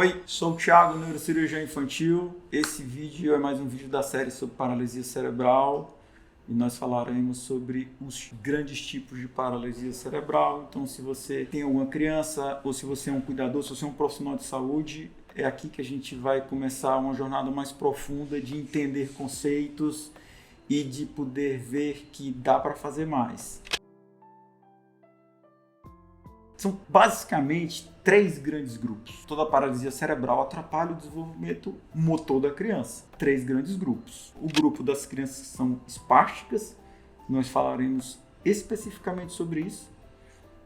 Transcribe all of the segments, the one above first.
Oi, sou o Thiago, neurocirurgião infantil. Esse vídeo é mais um vídeo da série sobre paralisia cerebral e nós falaremos sobre os grandes tipos de paralisia cerebral. Então, se você tem alguma criança ou se você é um cuidador, se você é um profissional de saúde, é aqui que a gente vai começar uma jornada mais profunda de entender conceitos e de poder ver que dá para fazer mais. São basicamente 3 grandes grupos. Toda paralisia cerebral atrapalha o desenvolvimento motor da criança. 3 grandes grupos. O grupo das crianças que são espásticas, nós falaremos especificamente sobre isso.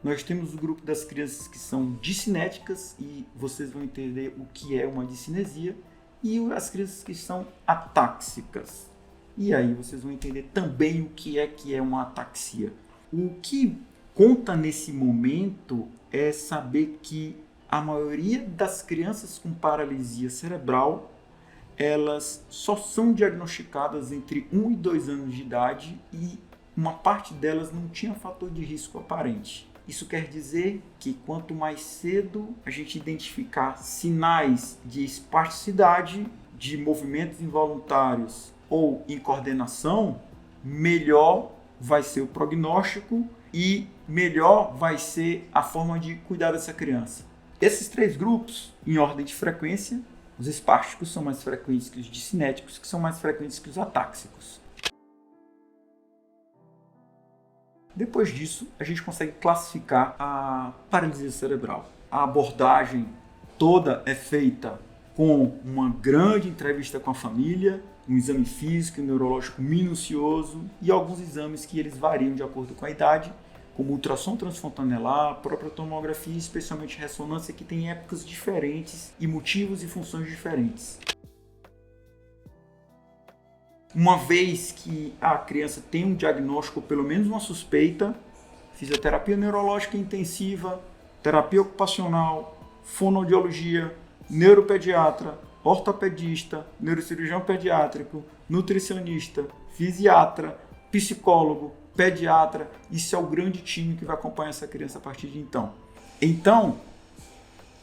Nós temos o grupo das crianças que são discinéticas e vocês vão entender o que é uma discinesia. E as crianças que são atáxicas. E aí vocês vão entender também o que é uma ataxia. O que conta nesse momento é saber que a maioria das crianças com paralisia cerebral, elas só são diagnosticadas entre 1 e 2 anos de idade e uma parte delas não tinha fator de risco aparente. Isso quer dizer que quanto mais cedo a gente identificar sinais de espasticidade, de movimentos involuntários ou incoordenação, melhor vai ser o prognóstico e melhor vai ser a forma de cuidar dessa criança. Esses 3 grupos, em ordem de frequência, os espásticos são mais frequentes que os discinéticos, que são mais frequentes que os atáxicos. Depois disso, a gente consegue classificar a paralisia cerebral. A abordagem toda é feita com uma grande entrevista com a família, um exame físico e neurológico minucioso e alguns exames que eles variam de acordo com a idade, como ultrassom transfontanelar, a própria tomografia, especialmente ressonância, que tem épocas diferentes e motivos e funções diferentes. Uma vez que a criança tem um diagnóstico ou pelo menos uma suspeita, fisioterapia neurológica intensiva, terapia ocupacional, fonoaudiologia, neuropediatra, ortopedista, neurocirurgião pediátrico, nutricionista, fisiatra, psicólogo, pediatra. Isso é o grande time que vai acompanhar essa criança a partir de então. Então,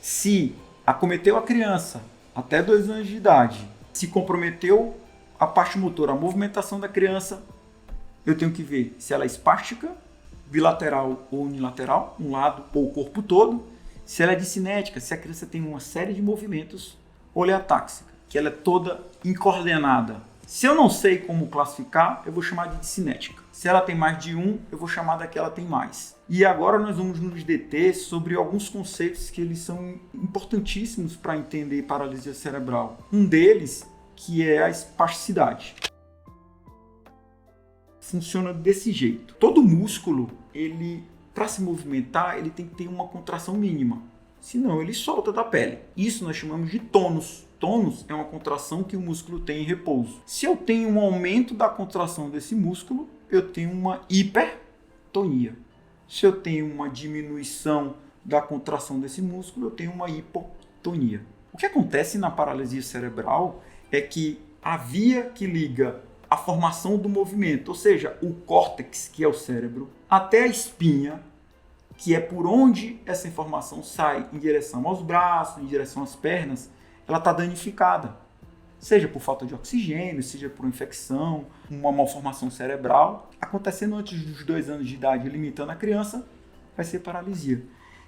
se acometeu a criança até 2 anos de idade, se comprometeu a parte motora, a movimentação da criança, eu tenho que ver se ela é espástica, bilateral ou unilateral, um lado ou o corpo todo, se ela é discinética, se a criança tem uma série de movimentos, ou ela é atáxica, que ela é toda incoordenada. Se eu não sei como classificar, eu vou chamar de discinética. Se ela tem mais de um, eu vou chamar da que ela tem mais. E agora nós vamos nos deter sobre alguns conceitos que eles são importantíssimos para entender paralisia cerebral. Um deles, que é a espasticidade. Funciona desse jeito. Todo músculo, para se movimentar, ele tem que ter uma contração mínima. Senão ele solta da pele. Isso nós chamamos de tônus. Tônus é uma contração que o músculo tem em repouso. Se eu tenho um aumento da contração desse músculo, eu tenho uma hipertonia. Se eu tenho uma diminuição da contração desse músculo, eu tenho uma hipotonia. O que acontece na paralisia cerebral é que a via que liga a formação do movimento, ou seja, o córtex, que é o cérebro, até a espinha, que é por onde essa informação sai em direção aos braços, em direção às pernas, ela está danificada. Seja por falta de oxigênio, seja por infecção, uma malformação cerebral. Acontecendo antes dos 2 anos de idade, limitando a criança, vai ser paralisia.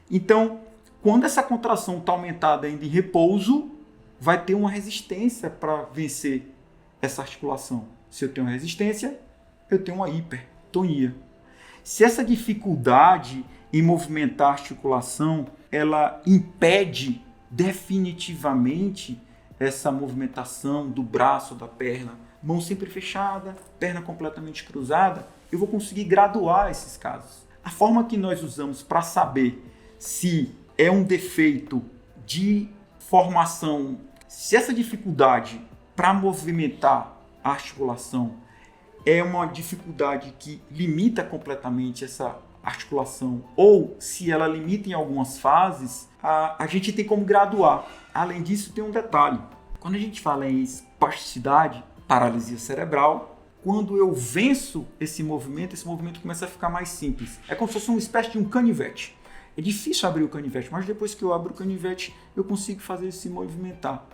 Então, quando essa contração está aumentada ainda em repouso, vai ter uma resistência para vencer essa articulação. Se eu tenho uma resistência, eu tenho uma hipertonia. Se essa dificuldade em movimentar a articulação, ela impede definitivamente essa movimentação do braço, da perna, mão sempre fechada, perna completamente cruzada, eu vou conseguir graduar esses casos. A forma que nós usamos para saber se é um defeito de formação, se essa dificuldade para movimentar a articulação é uma dificuldade que limita completamente essa articulação, ou se ela limita em algumas fases, a gente tem como graduar. Além disso, tem um detalhe. Quando a gente fala em espasticidade, paralisia cerebral, quando eu venço esse movimento começa a ficar mais simples. É como se fosse uma espécie de um canivete. É difícil abrir o canivete, mas depois que eu abro o canivete, eu consigo fazer ele se movimentar.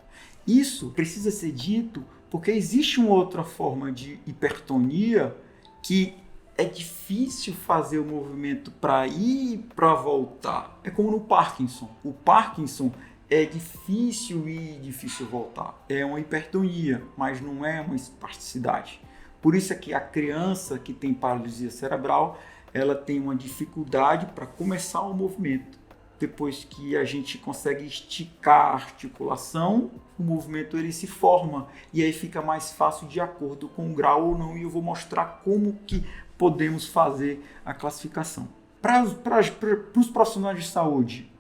Isso precisa ser dito porque existe uma outra forma de hipertonia que é difícil fazer o movimento para ir e para voltar. É como no Parkinson. O Parkinson é difícil ir e difícil voltar. É uma hipertonia, mas não é uma espasticidade. Por isso é que a criança que tem paralisia cerebral, ela tem uma dificuldade para começar o movimento. Depois que a gente consegue esticar a articulação, o movimento ele se forma e aí fica mais fácil de acordo com o grau ou não. E eu vou mostrar como que podemos fazer a classificação. Para os profissionais de saúde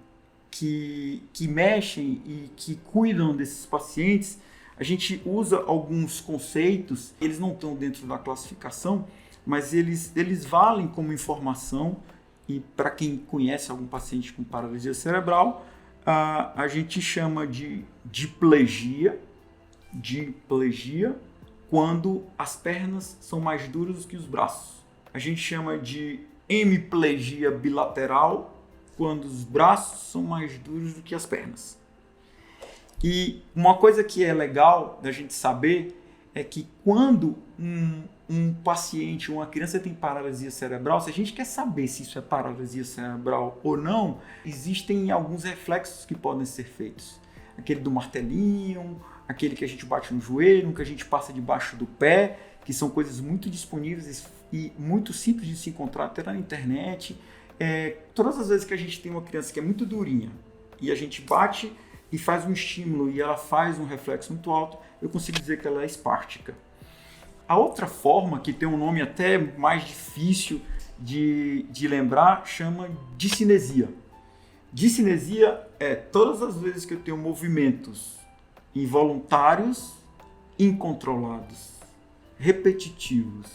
que mexem e que cuidam desses pacientes, a gente usa alguns conceitos, eles não estão dentro da classificação, mas eles valem como informação. E para quem conhece algum paciente com paralisia cerebral, a gente chama de diplegia, quando as pernas são mais duras do que os braços. A gente chama de hemiplegia bilateral, quando os braços são mais duros do que as pernas. E uma coisa que é legal da gente saber é que quando um paciente, uma criança tem paralisia cerebral, se a gente quer saber se isso é paralisia cerebral ou não, existem alguns reflexos que podem ser feitos. Aquele do martelinho, aquele que a gente bate no joelho, que a gente passa debaixo do pé, que são coisas muito disponíveis e muito simples de se encontrar até na internet. Todas as vezes que a gente tem uma criança que é muito durinha e a gente bate e faz um estímulo e ela faz um reflexo muito alto, eu consigo dizer que ela é espástica. A outra forma, que tem um nome até mais difícil de lembrar, chama discinesia. Discinesia é todas as vezes que eu tenho movimentos involuntários, incontrolados, repetitivos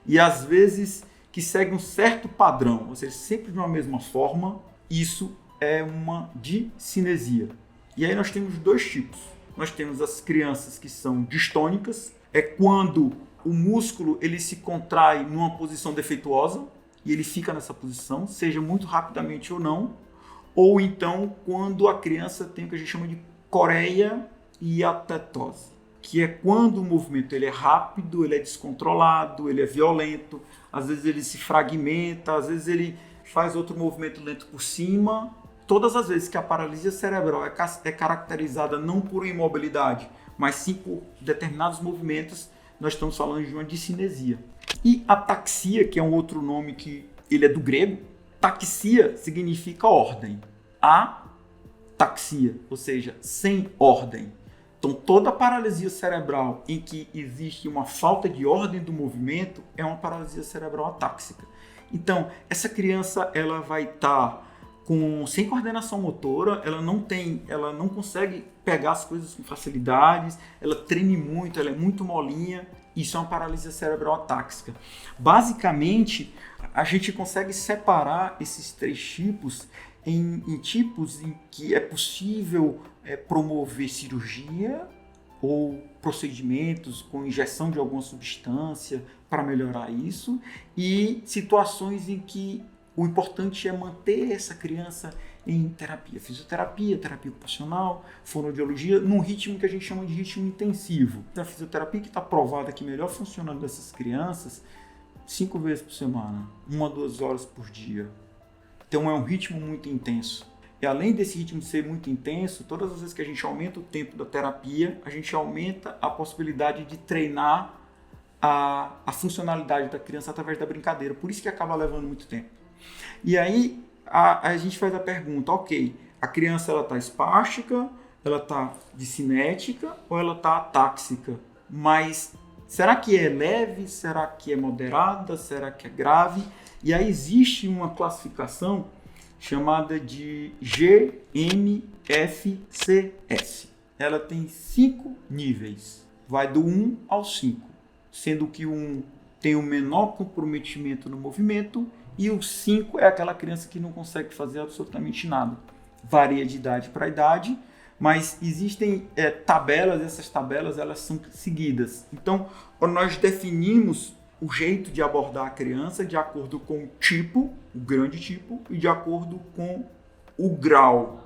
e às vezes que seguem um certo padrão, ou seja, sempre de uma mesma forma, isso é uma discinesia. E aí nós temos dois tipos. Nós temos as crianças que são distônicas, é quando o músculo ele se contrai numa posição defeituosa e ele fica nessa posição, seja muito rapidamente ou não, ou então quando a criança tem o que a gente chama de coreia hiatetose, que é quando o movimento ele é rápido, ele é descontrolado, ele é violento, às vezes ele se fragmenta, às vezes ele faz outro movimento lento por cima. Todas as vezes que a paralisia cerebral é caracterizada não por imobilidade, mas sim por determinados movimentos, nós estamos falando de uma discinesia. E ataxia, que é um outro nome que ele é do grego, taxia significa ordem. Ataxia, ou seja, sem ordem. Então toda paralisia cerebral em que existe uma falta de ordem do movimento é uma paralisia cerebral atáxica. Então essa criança ela vai estar sem coordenação motora, ela não consegue pegar as coisas com facilidades, ela treme muito, ela é muito molinha. Isso é uma paralisia cerebral atáxica. Basicamente, a gente consegue separar esses três tipos em tipos em que é possível promover cirurgia ou procedimentos com injeção de alguma substância para melhorar isso, e situações em que o importante é manter essa criança em terapia, fisioterapia, terapia ocupacional, fonoaudiologia, num ritmo que a gente chama de ritmo intensivo. A fisioterapia que está provada que melhor funciona dessas crianças 5 vezes por semana, 1 a 2 horas por dia. Então é um ritmo muito intenso. E além desse ritmo ser muito intenso, todas as vezes que a gente aumenta o tempo da terapia, a gente aumenta a possibilidade de treinar a funcionalidade da criança através da brincadeira. Por isso que acaba levando muito tempo. E aí a gente faz a pergunta, ok, a criança ela está espástica, ela está discinética ou ela está atáxica? Mas será que é leve? Será que é moderada? Será que é grave? E aí existe uma classificação chamada de GMFCS. Ela tem 5 níveis, vai do 1 ao 5, sendo que o 1 tem o menor comprometimento no movimento e o 5 é aquela criança que não consegue fazer absolutamente nada. Varia de idade para idade, mas existem tabelas, essas tabelas elas são seguidas. Então, quando nós definimos o jeito de abordar a criança de acordo com o tipo, o grande tipo, e de acordo com o grau.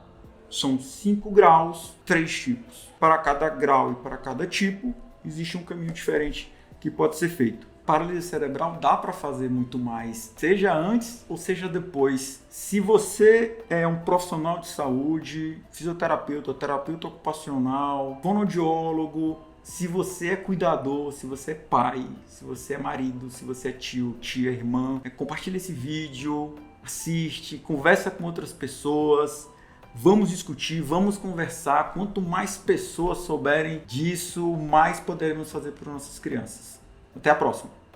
São 5 graus, 3 tipos. Para cada grau e para cada tipo, existe um caminho diferente que pode ser feito. Paralisia cerebral dá para fazer muito mais, seja antes ou seja depois. Se você é um profissional de saúde, fisioterapeuta, terapeuta ocupacional, fonoaudiólogo, se você é cuidador, se você é pai, se você é marido, se você é tio, tia, irmã, compartilha esse vídeo, assiste, conversa com outras pessoas. Vamos discutir, vamos conversar. Quanto mais pessoas souberem disso, mais poderemos fazer para nossas crianças. Até a próxima!